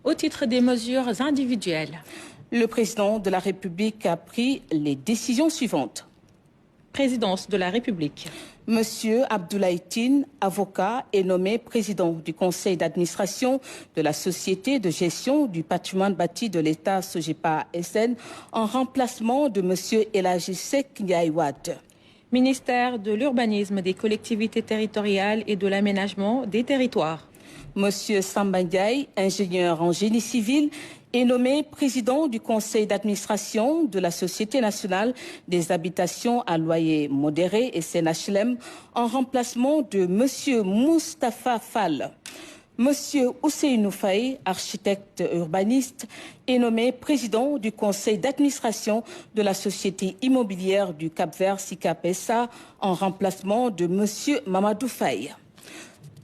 Au titre des mesures individuelles, le président de la République a pris les décisions suivantes. Présidence de la République. Monsieur Abdoulaye Tine, avocat, est nommé président du conseil d'administration de la Société de gestion du patrimoine bâti de l'État SOGEPA SN en remplacement de monsieur Elhaji Seck Ndiaye Wade. Ministère de l'urbanisme, des collectivités territoriales et de l'aménagement des territoires. Monsieur Samba Ndiaye, ingénieur en génie civil, est nommé président du conseil d'administration de la Société nationale des habitations à loyer modéré et SNHLM en remplacement de monsieur Moustapha Fall. Monsieur Ousseynou Faye, architecte urbaniste, est nommé président du conseil d'administration de la Société immobilière du Cap-Vert SICAP SA en remplacement de monsieur Mamadou Faye.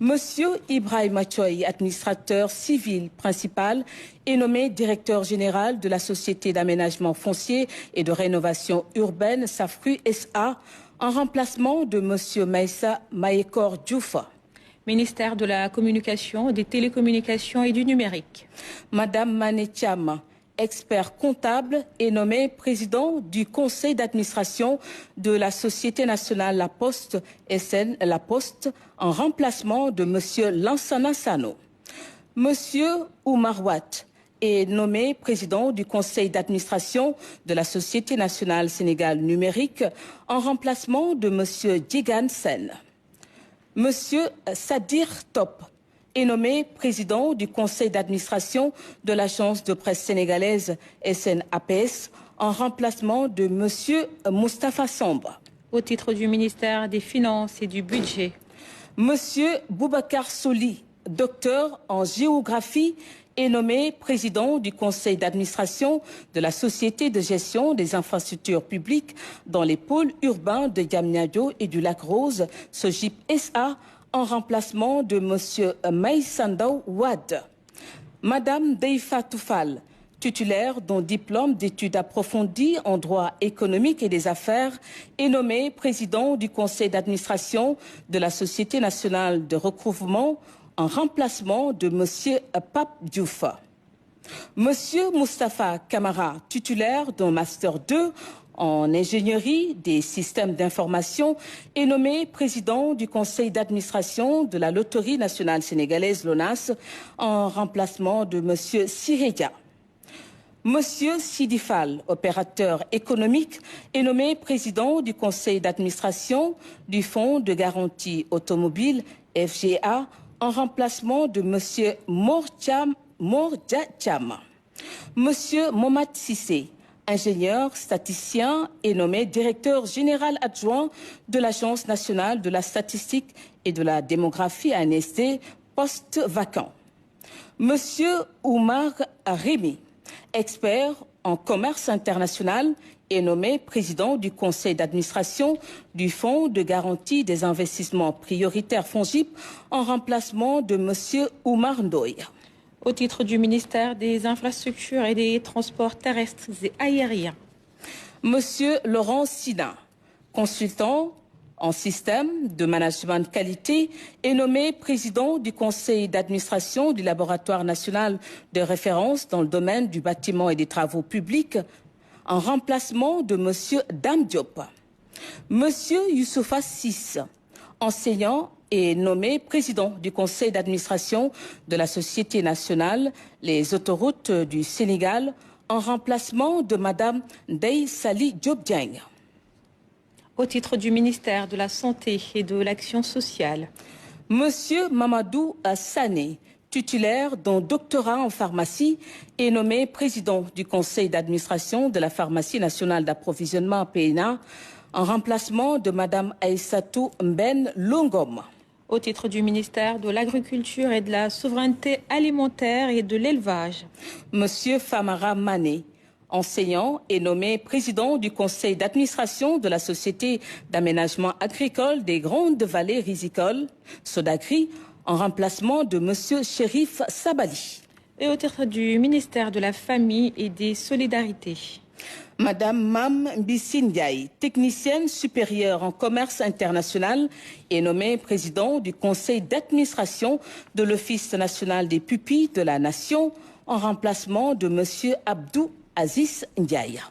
Monsieur Ibrahima Choy, administrateur civil principal, est nommé directeur général de la Société d'aménagement foncier et de rénovation urbaine SAFRU SA en remplacement de monsieur Maïssa Mahékor Djoufa. Ministère de la communication, des télécommunications et du numérique. Madame Mané Thiam, expert comptable, est nommée président du conseil d'administration de la Société nationale La Poste, SN La Poste, en remplacement de monsieur Lansana Sano. Monsieur Oumar Watt est nommé président du conseil d'administration de la Société nationale Sénégal Numérique, en remplacement de monsieur Djigan Sen. Monsieur Sadir Top est nommé président du conseil d'administration de l'agence de presse sénégalaise SNAPS en remplacement de monsieur Moustapha Samba. Au titre du ministère des Finances et du Budget. Monsieur Boubacar Soli, docteur en géographie, est nommé président du conseil d'administration de la Société de gestion des infrastructures publiques dans les pôles urbains de Diamniadio et du Lac-Rose, SOGIP SA, en remplacement de monsieur Maïsandaw Wade. Madame Deifa Toufal, titulaire d'un diplôme d'études approfondies en droit économique et des affaires, est nommée président du conseil d'administration de la Société nationale de recouvrement en remplacement de monsieur Pape Diouf. Monsieur Moustapha Kamara, titulaire d'un master 2 en ingénierie des systèmes d'information, est nommé président du conseil d'administration de la Loterie nationale sénégalaise LONAS en remplacement de monsieur Sireya. Monsieur Sidi Fall, opérateur économique, est nommé président du conseil d'administration du Fonds de garantie automobile FGA en remplacement de monsieur Mordia Cham. Monsieur Momad Sissé, ingénieur statisticien, est nommé directeur général adjoint de l'Agence nationale de la statistique et de la démographie ANSD, poste vacant. Monsieur Oumar Rémi, expert en commerce international, est nommé président du conseil d'administration du Fonds de garantie des investissements prioritaires FONGIP en remplacement de monsieur Oumar Ndoye. Au titre du ministère des Infrastructures et des Transports terrestres et aériens. Monsieur Laurent Sina, consultant en système de management de qualité, est nommé président du conseil d'administration du laboratoire national de référence dans le domaine du bâtiment et des travaux publics en remplacement de monsieur Dame Diop. Monsieur Youssoufa Sis, enseignant, est nommé président du conseil d'administration de la Société nationale Les autoroutes du Sénégal en remplacement de madame Ndeye Sali Diop Dieng. Au titre du ministère de la Santé et de l'Action sociale. Monsieur Mamadou Sané, titulaire d'un doctorat en pharmacie, est nommé président du conseil d'administration de la Pharmacie nationale d'approvisionnement PNA en remplacement de madame Aïssatou Mben Longom. Au titre du ministère de l'Agriculture et de la Souveraineté alimentaire et de l'Élevage. Monsieur Famara Mané, enseignant, est nommé président du conseil d'administration de la Société d'aménagement agricole des Grandes Vallées Rizicoles, Sodagri, en remplacement de monsieur Chérif Sabali. Et au titre du ministère de la Famille et des Solidarités. Madame Mam Mbissi Ndiaye, technicienne supérieure en commerce international, est nommée présidente du conseil d'administration de l'Office national des pupilles de la nation en remplacement de Monsieur Abdou Aziz Ndiaye.